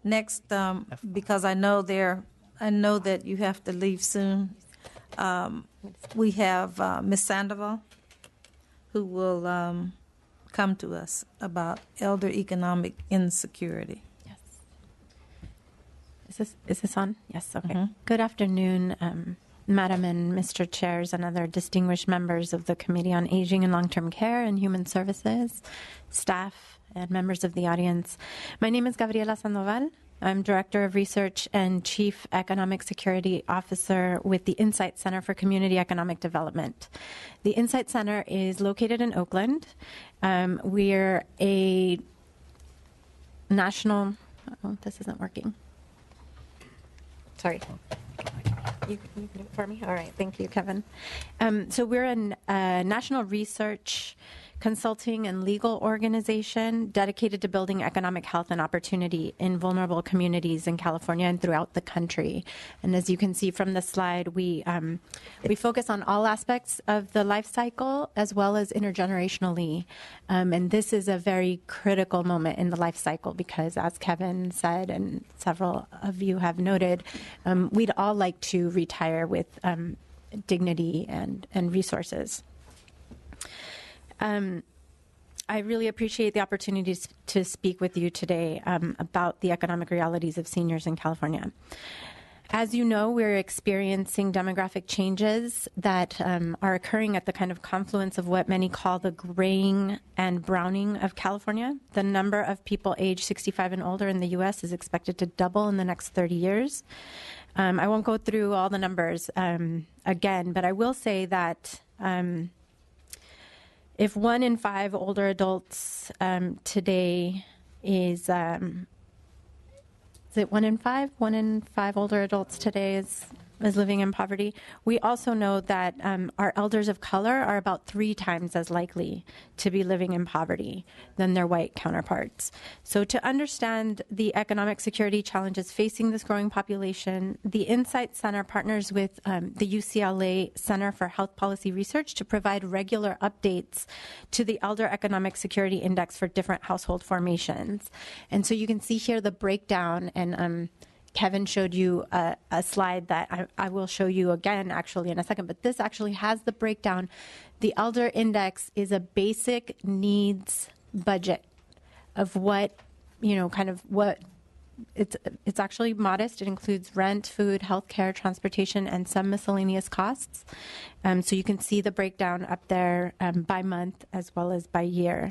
Next, because I know that you have to leave soon, we have Ms. Sandoval, who will come to us about elder economic insecurity. Yes. Is this on? Yes. Okay. Mm-hmm. Good afternoon, Madam and Mr. Chairs and other distinguished members of the Committee on Aging and Long-Term Care and Human Services, staff, and members of the audience. My name is Gabriela Sandoval. I'm Director of Research and Chief Economic Security Officer with the Insight Center for Community Economic Development. The Insight Center is located in Oakland. We're a national... Oh, this isn't working. Sorry. You can do it for me? All right. Thank you, Kevin. So we're a national research, consulting, and legal organization dedicated to building economic health and opportunity in vulnerable communities in California and throughout the country. And as you can see from the slide, we focus on all aspects of the life cycle as well as intergenerationally. And this is a very critical moment in the life cycle because, as Kevin said and several of you have noted, we'd all like to retire with dignity and resources. I really appreciate the opportunity to speak with you today about the economic realities of seniors in California. As you know, we're experiencing demographic changes that are occurring at the kind of confluence of what many call the graying and browning of California. The number of people aged 65 and older in the U.S. is expected to double in the next 30 years. I won't go through all the numbers again, but I will say that if 1 in 5 older adults today is it 1 in 5? 1 in 5 older adults today is living in poverty. We also know that our elders of color are about 3 times as likely to be living in poverty than their white counterparts. So to understand the economic security challenges facing this growing population, the Insight Center partners with the UCLA Center for Health Policy Research to provide regular updates to the Elder Economic Security Index for different household formations. And so you can see here the breakdown, and Kevin showed you a slide that I will show you again actually in a second, but this actually has the breakdown. The Elder Index is a basic needs budget of what, it's actually modest. It includes rent, food, healthcare, transportation, and some miscellaneous costs. So you can see the breakdown up there by month as well as by year.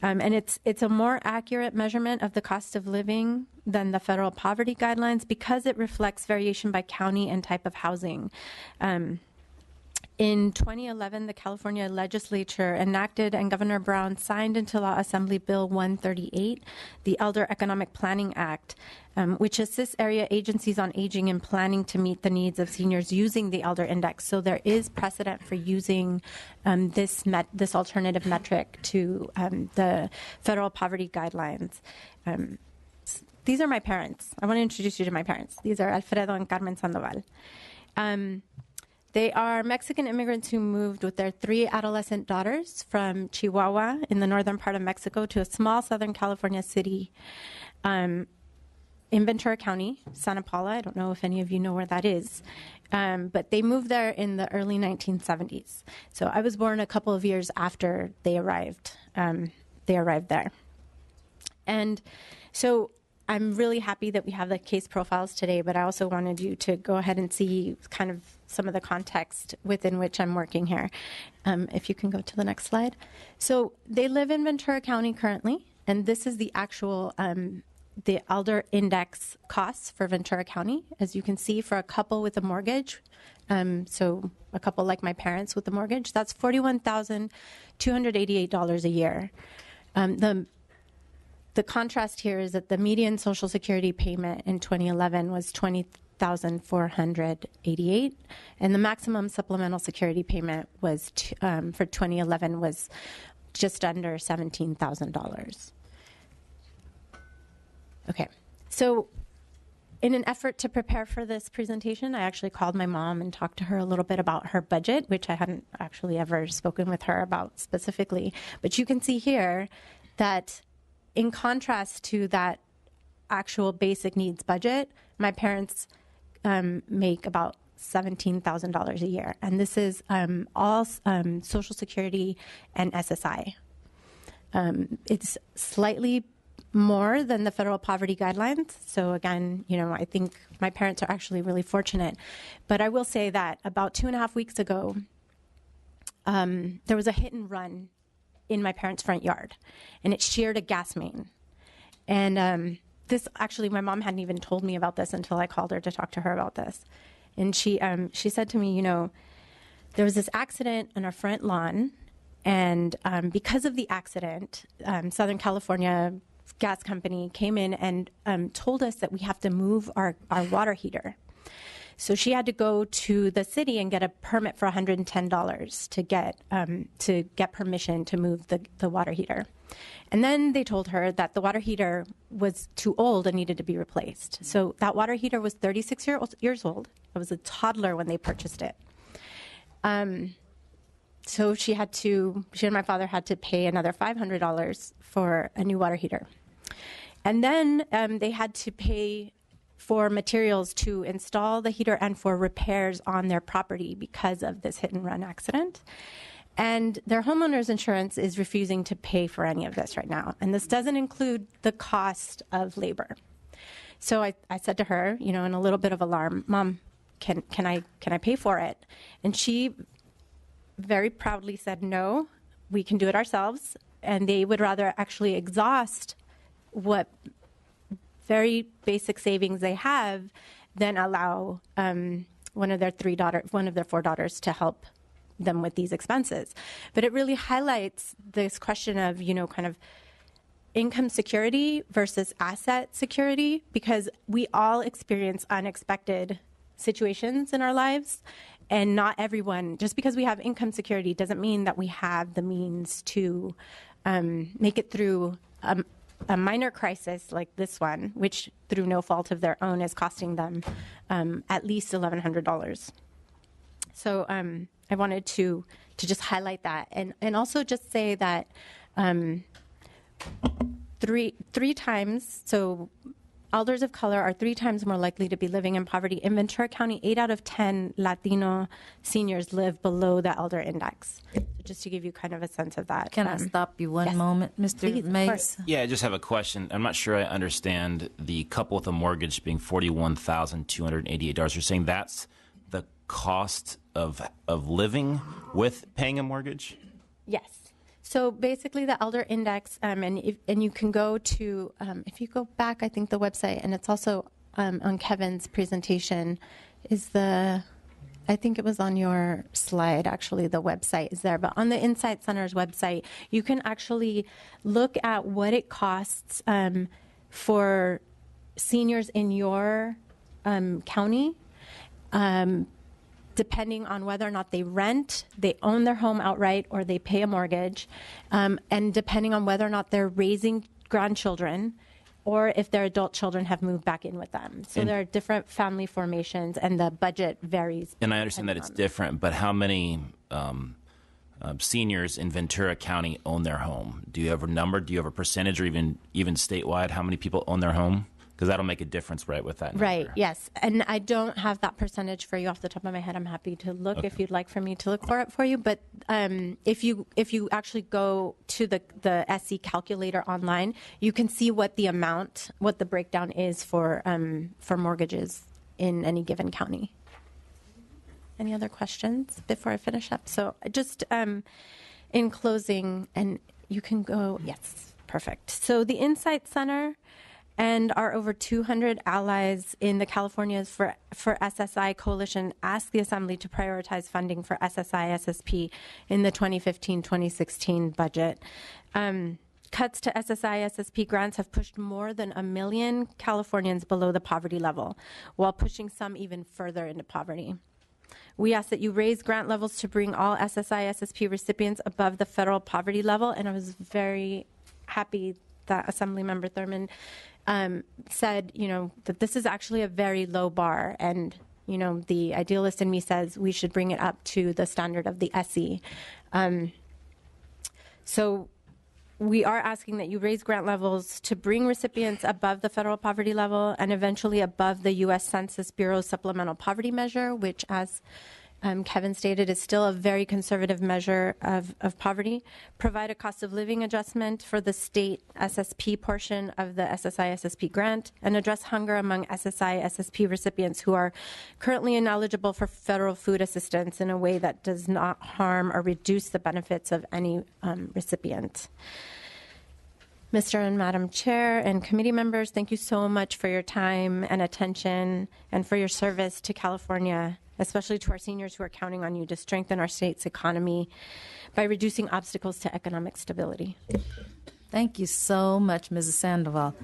And it's a more accurate measurement of the cost of living than the federal poverty guidelines because it reflects variation by county and type of housing. In 2011, the California legislature enacted and Governor Brown signed into law Assembly Bill 138, the Elder Economic Planning Act, which assists area agencies on aging in planning to meet the needs of seniors using the Elder Index. So there is precedent for using this alternative metric to the federal poverty guidelines. These are my parents. I want to introduce you to my parents. These are Alfredo and Carmen Sandoval. They are Mexican immigrants who moved with their 3 adolescent daughters from Chihuahua in the northern part of Mexico to a small Southern California city in Ventura County, Santa Paula. I don't know if any of you know where that is, but they moved there in the early 1970s. So I was born a couple of years after they arrived. They arrived there. And so I'm really happy that we have the case profiles today, but I also wanted you to go ahead and see kind of some of the context within which I'm working here. If you can go to the next slide. So they live in Ventura County currently, and this is the actual the Elder Index costs for Ventura County. As you can see, for a couple with a mortgage, so a couple like my parents with a mortgage, that's $41,288 a year. The contrast here is that the median Social Security payment in 2011 was $20,488, and the maximum supplemental security payment was for 2011 was just under $17,000. Okay, so in an effort to prepare for this presentation, I actually called my mom and talked to her a little bit about her budget, which I hadn't actually ever spoken with her about specifically. But you can see here that in contrast to that actual basic needs budget, my parents make about $17,000 a year. And this is all Social Security and SSI. It's slightly more than the federal poverty guidelines. So again, I think my parents are actually really fortunate. But I will say that about 2.5 weeks ago, there was a hit and run in my parents' front yard, and it sheared a gas main. And this actually, my mom hadn't even told me about this until I called her to talk to her about this. And she said to me, there was this accident on our front lawn, and because of the accident, Southern California Gas Company came in and told us that we have to move our water heater. So she had to go to the city and get a permit for $110 to get permission to move the water heater. And then they told her that the water heater was too old and needed to be replaced. So that water heater was 36 years old. I was a toddler when they purchased it. So she and my father had to pay another $500 for a new water heater. And then they had to pay for materials to install the heater and for repairs on their property because of this hit and run accident. And their homeowner's insurance is refusing to pay for any of this right now. And this doesn't include the cost of labor. So I said to her, in a little bit of alarm, Mom, can I pay for it? And she very proudly said, no, we can do it ourselves. And they would rather actually exhaust what very basic savings they have than allow one of their 4 daughters to help them with these expenses. But it really highlights this question of, kind of income security versus asset security, because we all experience unexpected situations in our lives. And not everyone, just because we have income security doesn't mean that we have the means to make it through a minor crisis like this one, which through no fault of their own is costing them at least $1,100. So I wanted to just highlight that, and also just say that three times, so elders of color are 3 times more likely to be living in poverty. In Ventura County, 8 out of 10 Latino seniors live below the elder index. So just to give you kind of a sense of that. Can I stop you one yes. moment, Mr. Please, of Mays? course. Yeah, I just have a question. I'm not sure I understand the couple with a mortgage being $41,288. You're saying that's the cost of living with paying a mortgage? Yes. So basically, the elder index, and you can go to, if you go back, I think the website, and it's also on Kevin's presentation, I think it was on your slide, actually, the website is there. But on the Insight Center's website, you can actually look at what it costs for seniors in your county, depending on whether or not they rent, they own their home outright, or they pay a mortgage, and depending on whether or not they're raising grandchildren, or if their adult children have moved back in with them. So there are different family formations, and the budget varies. And I understand that it's different, but how many seniors in Ventura County own their home? Do you have a number? Do you have a percentage, or even statewide, how many people own their home? Because that'll make a difference, right, with that number. Right, yes. And I don't have that percentage for you off the top of my head. I'm happy to look if you'd like for me to look for it for you. But if you actually go to the SC calculator online, you can see what the breakdown is for mortgages in any given county. Any other questions before I finish up? So just in closing, and you can go, yes, perfect. So the Insight Center and our over 200 allies in the Californians for SSI Coalition asked the Assembly to prioritize funding for SSI SSP in the 2015-2016 budget. Cuts to SSI SSP grants have pushed more than 1 million Californians below the poverty level, while pushing some even further into poverty. We ask that you raise grant levels to bring all SSI SSP recipients above the federal poverty level, and I was very happy that Assemblymember Thurman said, that this is actually a very low bar, and, the idealist in me says we should bring it up to the standard of the SE. So we are asking that you raise grant levels to bring recipients above the federal poverty level and eventually above the U.S. Census Bureau's supplemental poverty measure, which, as Kevin stated, is still a very conservative measure of poverty. Provide a cost of living adjustment for the state SSP portion of the SSI SSP grant, and address hunger among SSI SSP recipients who are currently ineligible for federal food assistance in a way that does not harm or reduce the benefits of any recipient. Mr. and Madam Chair and committee members, thank you so much for your time and attention and for your service to California, especially to our seniors who are counting on you to strengthen our state's economy by reducing obstacles to economic stability. Thank you so much, Mrs. Sandoval.